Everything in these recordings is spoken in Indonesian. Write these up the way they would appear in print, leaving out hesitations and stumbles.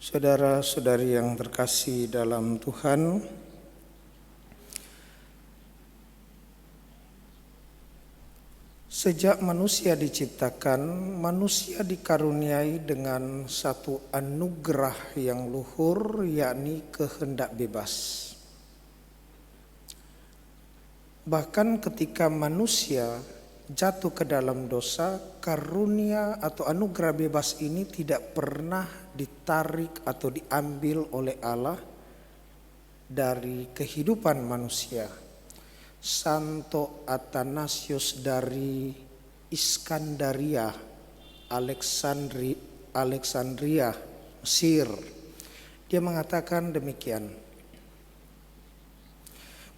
Saudara-saudari yang terkasih dalam Tuhan, sejak manusia diciptakan, manusia dikaruniai dengan satu anugerah yang luhur, yakni kehendak bebas. Bahkan ketika manusia jatuh ke dalam dosa, karunia atau anugerah bebas ini tidak pernah ditarik atau diambil oleh Allah dari kehidupan manusia. Santo Athanasius dari Iskandaria, Alexandria, Mesir, dia mengatakan demikian: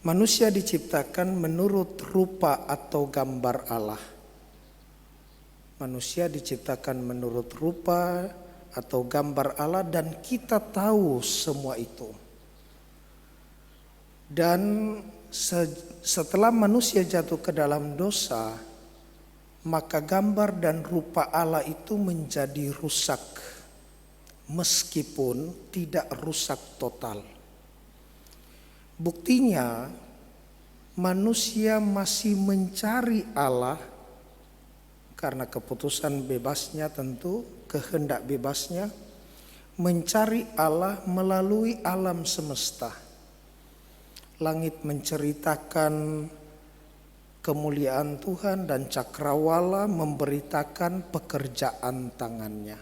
manusia diciptakan menurut rupa atau gambar Allah. Manusia diciptakan menurut rupa atau gambar Allah, dan kita tahu semua itu. Dan setelah manusia jatuh ke dalam dosa, maka gambar dan rupa Allah itu menjadi rusak, meskipun tidak rusak total. Buktinya, manusia masih mencari Allah karena keputusan bebasnya, tentu kehendak bebasnya, mencari Allah melalui alam semesta. Langit menceritakan kemuliaan Tuhan dan cakrawala memberitakan pekerjaan tangannya.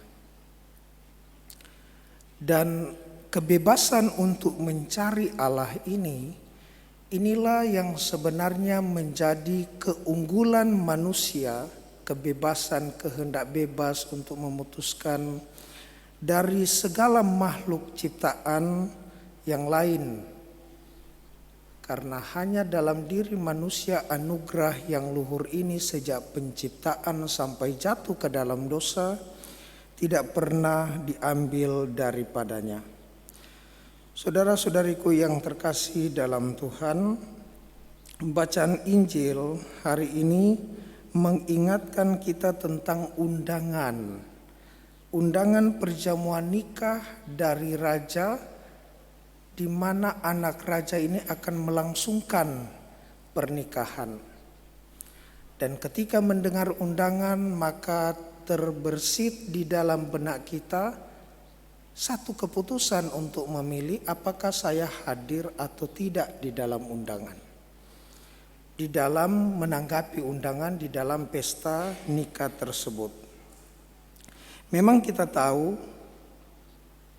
Dan kebebasan untuk mencari Allah inilah yang sebenarnya menjadi keunggulan manusia, kebebasan kehendak bebas untuk memutuskan dari segala makhluk ciptaan yang lain. Karena hanya dalam diri manusia anugerah yang luhur ini sejak penciptaan sampai jatuh ke dalam dosa tidak pernah diambil daripadanya. Saudara-saudariku yang terkasih dalam Tuhan, bacaan Injil hari ini mengingatkan kita tentang undangan perjamuan nikah dari raja, di mana anak raja ini akan melangsungkan pernikahan. Dan ketika mendengar undangan, maka terbersit di dalam benak kita satu keputusan untuk memilih apakah saya hadir atau tidak di dalam undangan. Di dalam menanggapi undangan di dalam pesta nikah tersebut. Memang kita tahu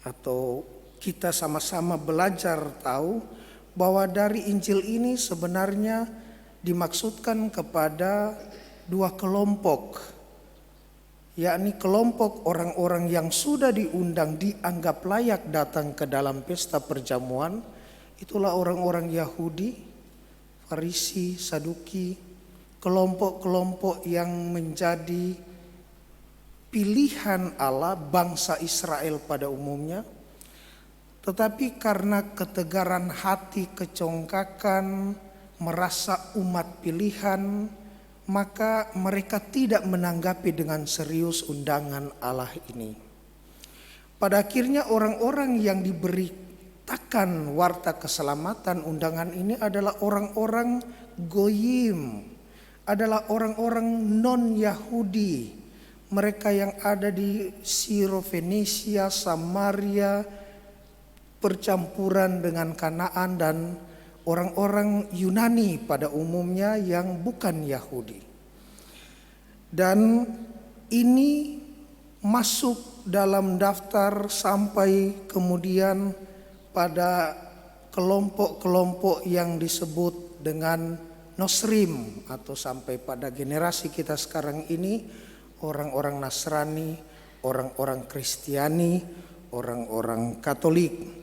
atau kita sama-sama belajar tahu bahwa dari Injil ini sebenarnya dimaksudkan kepada dua kelompok, yakni kelompok orang-orang yang sudah diundang dianggap layak datang ke dalam pesta perjamuan. Itulah orang-orang Yahudi, Farisi, Saduki, kelompok-kelompok yang menjadi pilihan Allah, bangsa Israel pada umumnya. Tetapi karena ketegaran hati, kecongkakan, merasa umat pilihan, maka mereka tidak menanggapi dengan serius undangan Allah ini. Pada akhirnya orang-orang yang diberitakan warta keselamatan undangan ini adalah orang-orang Goyim, adalah orang-orang non-Yahudi. Mereka yang ada di Sirofenisia, Samaria, percampuran dengan Kanaan dan orang-orang Yunani pada umumnya yang bukan Yahudi. Dan ini masuk dalam daftar sampai kemudian pada kelompok-kelompok yang disebut dengan Nosrim, atau sampai pada generasi kita sekarang ini orang-orang Nasrani, orang-orang Kristiani, orang-orang Katolik.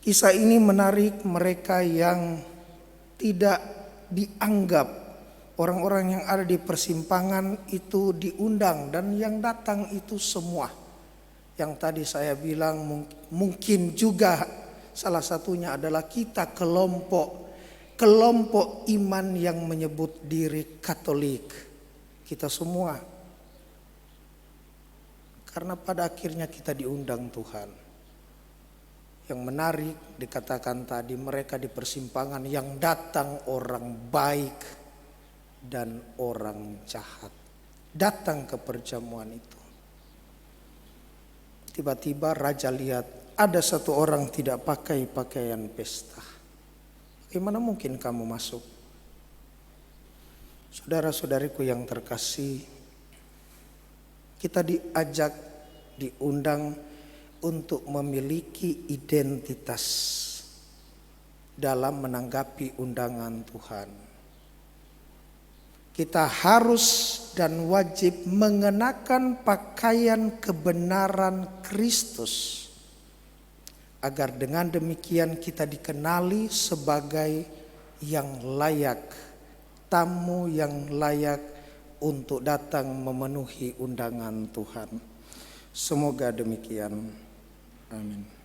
Kisah ini menarik mereka yang tidak dianggap, orang-orang yang ada di persimpangan itu diundang, dan yang datang itu semua. Yang tadi saya bilang mungkin juga salah satunya adalah kita, kelompok iman yang menyebut diri Katolik. Kita semua Karena pada akhirnya kita diundang Tuhan. Yang menarik dikatakan tadi, mereka di persimpangan yang datang orang baik dan orang jahat. Datang ke perjamuan itu. Tiba-tiba raja lihat ada satu orang tidak pakai pakaian pesta. Bagaimana mungkin kamu masuk? Saudara-saudariku yang terkasih, kita diajak, diundang untuk memiliki identitas dalam menanggapi undangan Tuhan. Kita harus dan wajib mengenakan pakaian kebenaran Kristus, agar dengan demikian kita dikenali sebagai yang layak, tamu yang layak untuk datang memenuhi undangan Tuhan. Semoga demikian. Amin.